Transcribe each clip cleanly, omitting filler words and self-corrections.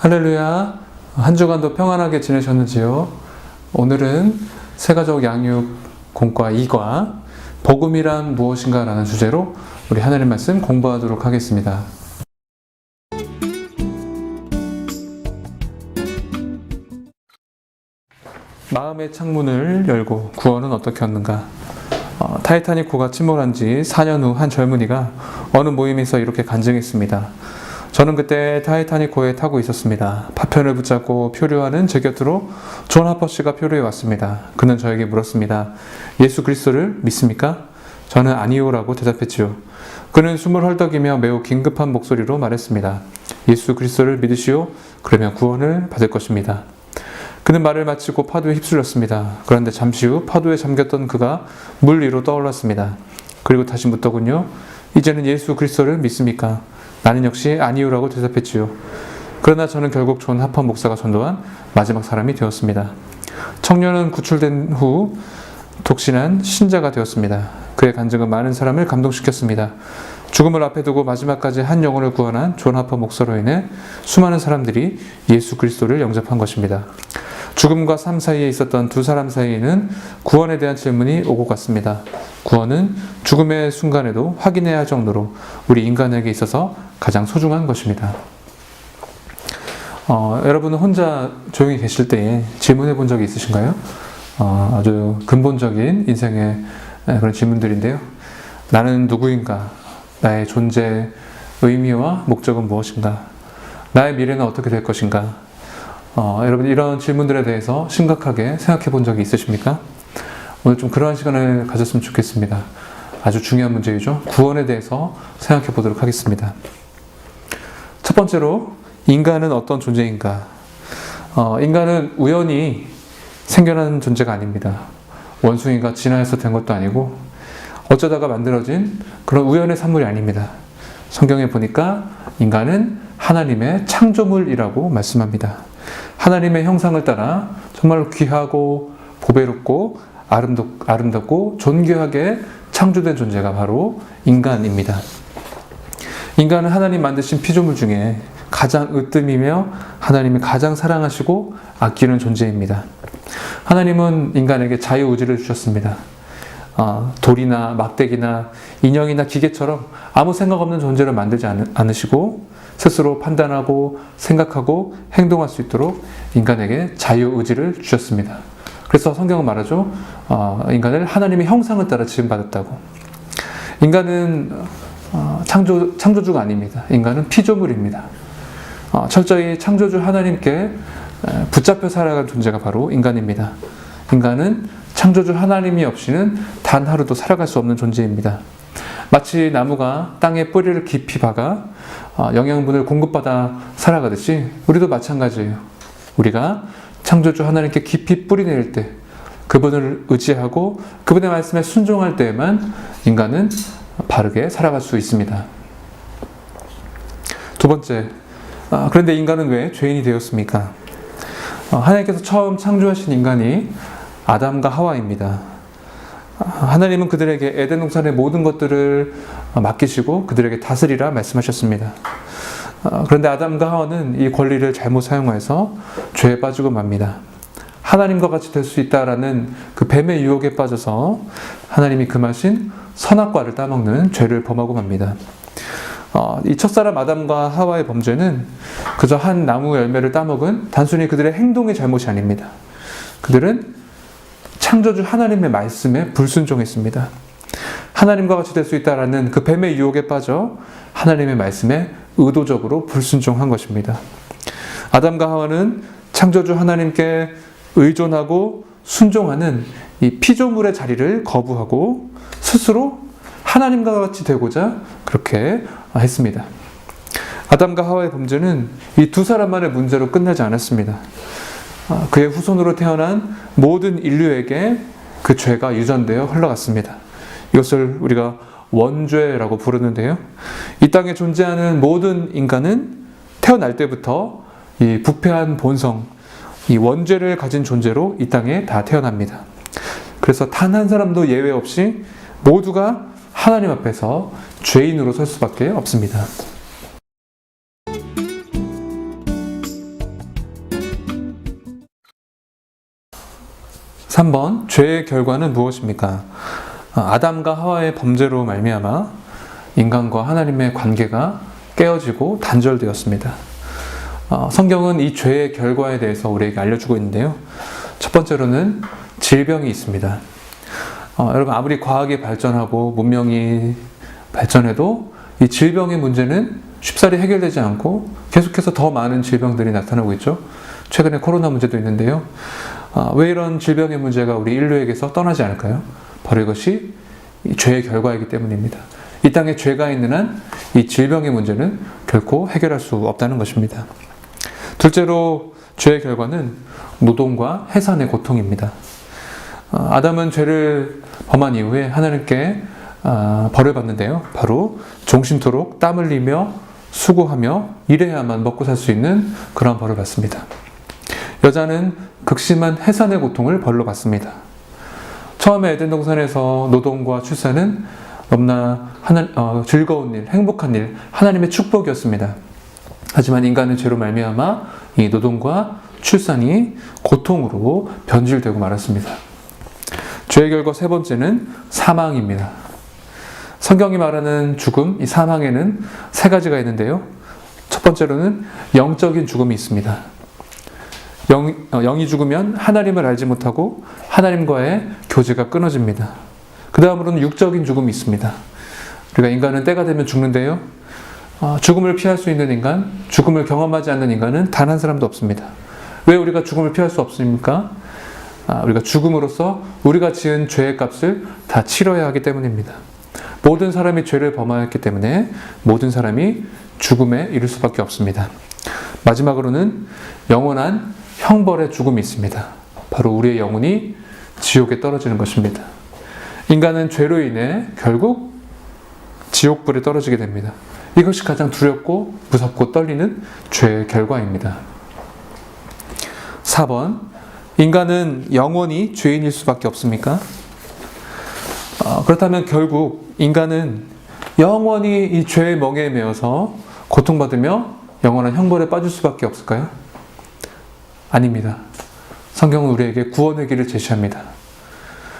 할렐루야. 한 주간도 평안하게 지내셨는지요? 오늘은 새가족 양육 공과 2과 복음이란 무엇인가 라는 주제로 우리 하나님 말씀 공부하도록 하겠습니다. 마음의 창문을 열고 구원은 어떻게 얻는가? 타이타닉호가 침몰한 지 4년 후 한 젊은이가 어느 모임에서 이렇게 간증했습니다. 저는 그때 타이타닉호에 타고 있었습니다. 파편을 붙잡고 표류하는 제 곁으로 존 하퍼 씨가 표류해 왔습니다. 그는 저에게 물었습니다. 예수 그리스도를 믿습니까? 저는 아니요라고 대답했지요. 그는 숨을 헐떡이며 매우 긴급한 목소리로 말했습니다. 예수 그리스도를 믿으시오. 그러면 구원을 받을 것입니다. 그는 말을 마치고 파도에 휩쓸렸습니다. 그런데 잠시 후 파도에 잠겼던 그가 물 위로 떠올랐습니다. 그리고 다시 묻더군요. 이제는 예수 그리스도를 믿습니까? 나는 역시 아니요라고 대답했지요. 그러나 저는 결국 존 하퍼 목사가 전도한 마지막 사람이 되었습니다. 청년은 구출된 후 독신한 신자가 되었습니다. 그의 간증은 많은 사람을 감동시켰습니다. 죽음을 앞에 두고 마지막까지 한 영혼을 구원한 존 하퍼 목사로 인해 수많은 사람들이 예수 그리스도를 영접한 것입니다. 죽음과 삶 사이에 있었던 두 사람 사이에는 구원에 대한 질문이 오고 갔습니다. 구원은 죽음의 순간에도 확인해야 할 정도로 우리 인간에게 있어서 가장 소중한 것입니다. 여러분은 혼자 조용히 계실 때에 질문해 본 적이 있으신가요? 아주 근본적인 인생의 그런 질문들인데요. 나는 누구인가? 나의 존재, 의미와 목적은 무엇인가? 나의 미래는 어떻게 될 것인가? 여러분 이런 질문들에 대해서 심각하게 생각해 본 적이 있으십니까? 오늘 좀 그러한 시간을 가졌으면 좋겠습니다. 아주 중요한 문제이죠. 구원에 대해서 생각해 보도록 하겠습니다. 첫 번째로 인간은 어떤 존재인가? 인간은 우연히 생겨난 존재가 아닙니다. 원숭이가 진화해서 된 것도 아니고 어쩌다가 만들어진 그런 우연의 산물이 아닙니다. 성경에 보니까 인간은 하나님의 창조물이라고 말씀합니다. 하나님의 형상을 따라 정말 귀하고 보배롭고 아름답고 존귀하게 창조된 존재가 바로 인간입니다. 인간은 하나님 만드신 피조물 중에 가장 으뜸이며 하나님이 가장 사랑하시고 아끼는 존재입니다. 하나님은 인간에게 자유의지를 주셨습니다. 돌이나 막대기나 인형이나 기계처럼 아무 생각 없는 존재를 만들지 않으시고 스스로 판단하고 생각하고 행동할 수 있도록 인간에게 자유의지를 주셨습니다. 그래서 성경은 말하죠. 인간을 하나님의 형상을 따라 지음받았다고. 인간은 창조주가 아닙니다. 인간은 피조물입니다. 철저히 창조주 하나님께 붙잡혀 살아간 존재가 바로 인간입니다. 인간은 창조주 하나님이 없이는 단 하루도 살아갈 수 없는 존재입니다. 마치 나무가 땅에 뿌리를 깊이 박아 영양분을 공급받아 살아가듯이 우리도 마찬가지예요. 우리가 창조주 하나님께 깊이 뿌리 내릴 때 그분을 의지하고 그분의 말씀에 순종할 때에만 인간은 바르게 살아갈 수 있습니다. 두 번째, 그런데 인간은 왜 죄인이 되었습니까? 하나님께서 처음 창조하신 인간이 아담과 하와입니다. 하나님은 그들에게 에덴 동산의 모든 것들을 맡기시고 그들에게 다스리라 말씀하셨습니다. 그런데 아담과 하와는 이 권리를 잘못 사용해서 죄에 빠지고 맙니다. 하나님과 같이 될 수 있다라는 그 뱀의 유혹에 빠져서 하나님이 금하신 선악과를 따먹는 죄를 범하고 맙니다. 이 첫사람 아담과 하와의 범죄는 그저 한 나무 열매를 따먹은 단순히 그들의 행동의 잘못이 아닙니다. 그들은 창조주 하나님의 말씀에 불순종했습니다. 하나님과 같이 될 수 있다라는 그 뱀의 유혹에 빠져 하나님의 말씀에 의도적으로 불순종한 것입니다. 아담과 하와는 창조주 하나님께 의존하고 순종하는 이 피조물의 자리를 거부하고 스스로 하나님과 같이 되고자 그렇게 했습니다. 아담과 하와의 범죄는 이 두 사람만의 문제로 끝나지 않았습니다. 그의 후손으로 태어난 모든 인류에게 그 죄가 유전되어 흘러갔습니다. 이것을 우리가 원죄라고 부르는데요. 이 땅에 존재하는 모든 인간은 태어날 때부터 이 부패한 본성, 이 원죄를 가진 존재로 이 땅에 다 태어납니다. 그래서 단 한 사람도 예외 없이 모두가 하나님 앞에서 죄인으로 설 수밖에 없습니다. 3번, 죄의 결과는 무엇입니까? 아담과 하와의 범죄로 말미암아 인간과 하나님의 관계가 깨어지고 단절되었습니다. 성경은 이 죄의 결과에 대해서 우리에게 알려주고 있는데요. 첫 번째로는 질병이 있습니다. 여러분, 아무리 과학이 발전하고 문명이 발전해도 이 질병의 문제는 쉽사리 해결되지 않고 계속해서 더 많은 질병들이 나타나고 있죠. 최근에 코로나 문제도 있는데요. 왜 이런 질병의 문제가 우리 인류에게서 떠나지 않을까요? 바로 이것이 이 죄의 결과이기 때문입니다. 이 땅에 죄가 있는 한 이 질병의 문제는 결코 해결할 수 없다는 것입니다. 둘째로 죄의 결과는 노동과 해산의 고통입니다. 아담은 죄를 범한 이후에 하나님께 벌을 받는데요. 바로 종신토록 땀 흘리며 수고하며 일해야만 먹고 살 수 있는 그런 벌을 받습니다. 여자는 극심한 해산의 고통을 벌로 받습니다. 처음에 에덴 동산에서 노동과 출산은 너무나 즐거운 일, 행복한 일, 하나님의 축복이었습니다. 하지만 인간은 죄로 말미암아 이 노동과 출산이 고통으로 변질되고 말았습니다. 죄의 결과 세 번째는 사망입니다. 성경이 말하는 죽음, 이 사망에는 세 가지가 있는데요. 첫 번째로는 영적인 죽음이 있습니다. 영이 죽으면 하나님을 알지 못하고 하나님과의 교제가 끊어집니다. 그 다음으로는 육적인 죽음이 있습니다. 우리가 인간은 때가 되면 죽는데요. 죽음을 피할 수 있는 인간, 죽음을 경험하지 않는 인간은 단 한 사람도 없습니다. 왜 우리가 죽음을 피할 수 없습니까? 우리가 죽음으로써 우리가 지은 죄의 값을 다 치러야 하기 때문입니다. 모든 사람이 죄를 범하였기 때문에 모든 사람이 죽음에 이를 수밖에 없습니다. 마지막으로는 영원한 형벌의 죽음이 있습니다. 바로 우리의 영혼이 지옥에 떨어지는 것입니다. 인간은 죄로 인해 결국 지옥불에 떨어지게 됩니다. 이것이 가장 두렵고 무섭고 떨리는 죄의 결과입니다. 4번, 인간은 영원히 죄인일 수밖에 없습니까? 그렇다면 결국 인간은 영원히 이 죄의 멍에에 매여서 고통받으며 영원한 형벌에 빠질 수밖에 없을까요? 아닙니다. 성경은 우리에게 구원의 길을 제시합니다.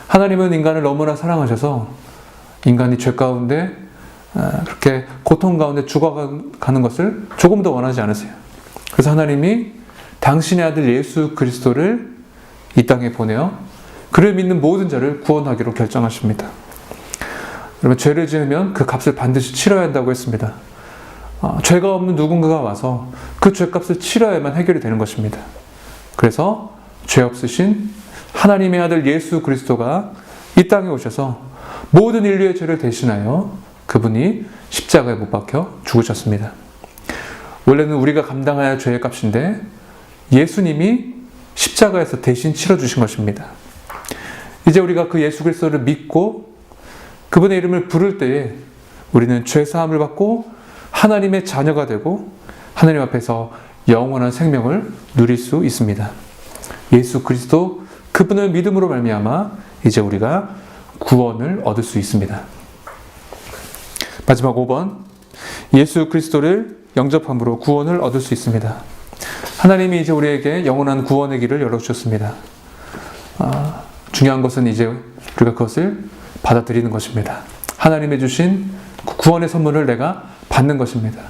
하나님은 인간을 너무나 사랑하셔서 인간이 죄 가운데 그렇게 고통 가운데 죽어가는 것을 조금 더 원하지 않으세요. 그래서 하나님이 당신의 아들 예수 그리스도를 이 땅에 보내어 그를 믿는 모든 자를 구원하기로 결정하십니다. 여러분, 죄를 지으면 그 값을 반드시 치러야 한다고 했습니다. 죄가 없는 누군가가 와서 그 죄값을 치러야만 해결이 되는 것입니다. 그래서 죄 없으신 하나님의 아들 예수 그리스도가 이 땅에 오셔서 모든 인류의 죄를 대신하여 그분이 십자가에 못 박혀 죽으셨습니다. 원래는 우리가 감당해야 할 죄의 값인데 예수님이 십자가에서 대신 치러주신 것입니다. 이제 우리가 그 예수 그리스도를 믿고 그분의 이름을 부를 때에 우리는 죄 사함을 받고 하나님의 자녀가 되고 하나님 앞에서 영원한 생명을 누릴 수 있습니다. 예수 그리스도 그분을 믿음으로 말미암아 이제 우리가 구원을 얻을 수 있습니다. 마지막 5번, 예수 그리스도를 영접함으로 구원을 얻을 수 있습니다. 하나님이 이제 우리에게 영원한 구원의 길을 열어주셨습니다. 중요한 것은 이제 우리가 그것을 받아들이는 것입니다. 하나님이 주신 구원의 선물을 내가 받는 것입니다.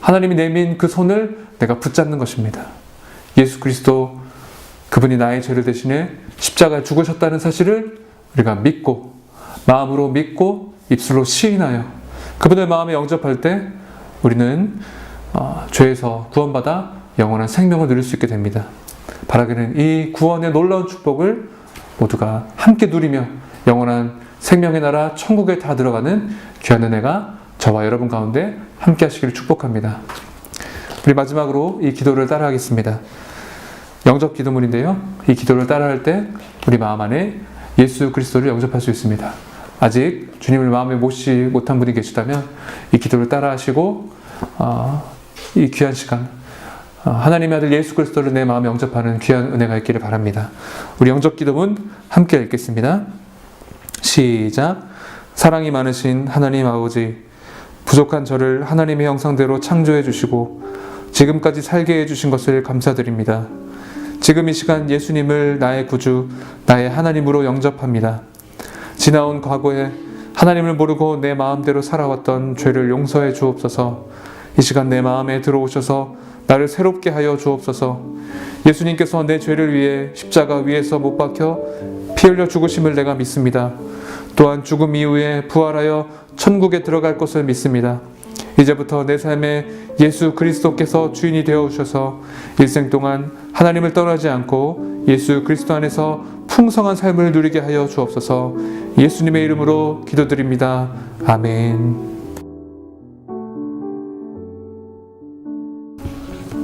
하나님이 내민 그 손을 내가 붙잡는 것입니다. 예수 그리스도 그분이 나의 죄를 대신해 십자가에 죽으셨다는 사실을 우리가 믿고 마음으로 믿고 입술로 시인하여 그분을 마음에 영접할 때 우리는 죄에서 구원받아 영원한 생명을 누릴 수 있게 됩니다. 바라기는 이 구원의 놀라운 축복을 모두가 함께 누리며 영원한 생명의 나라 천국에 다 들어가는 귀한 은혜가 저와 여러분 가운데 함께 하시기를 축복합니다. 우리 마지막으로 이 기도를 따라하겠습니다. 영접 기도문인데요. 이 기도를 따라할 때 우리 마음 안에 예수 그리스도를 영접할 수 있습니다. 아직 주님을 마음에 모시지 못한 분이 계시다면 이 기도를 따라하시고 이 귀한 시간 하나님의 아들 예수 그리스도를 내 마음에 영접하는 귀한 은혜가 있기를 바랍니다. 우리 영접 기도문 함께 읽겠습니다. 시작. 사랑이 많으신 하나님 아버지, 부족한 저를 하나님의 형상대로 창조해 주시고 지금까지 살게 해 주신 것을 감사드립니다. 지금 이 시간 예수님을 나의 구주, 나의 하나님으로 영접합니다. 지나온 과거에 하나님을 모르고 내 마음대로 살아왔던 죄를 용서해 주옵소서. 이 시간 내 마음에 들어오셔서 나를 새롭게 하여 주옵소서. 예수님께서 내 죄를 위해 십자가 위에서 못 박혀 피 흘려 죽으심을 내가 믿습니다. 또한 죽음 이후에 부활하여 천국에 들어갈 것을 믿습니다. 이제부터 내 삶에 예수 그리스도께서 주인이 되어 주셔서 일생 동안 하나님을 떠나지 않고 예수 그리스도 안에서 풍성한 삶을 누리게 하여 주옵소서. 예수님의 이름으로 기도드립니다. 아멘.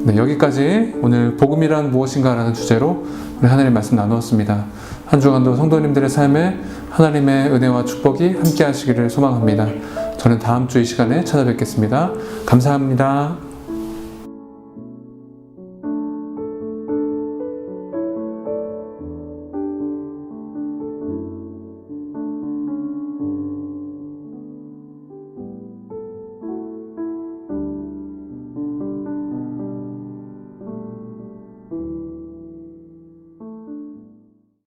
네, 여기까지 오늘 복음이란 무엇인가 라는 주제로 우리 하나님 말씀 나누었습니다. 한 주간도 성도님들의 삶에 하나님의 은혜와 축복이 함께 하시기를 소망합니다. 저는 다음 주 이 시간에 찾아뵙겠습니다. 감사합니다.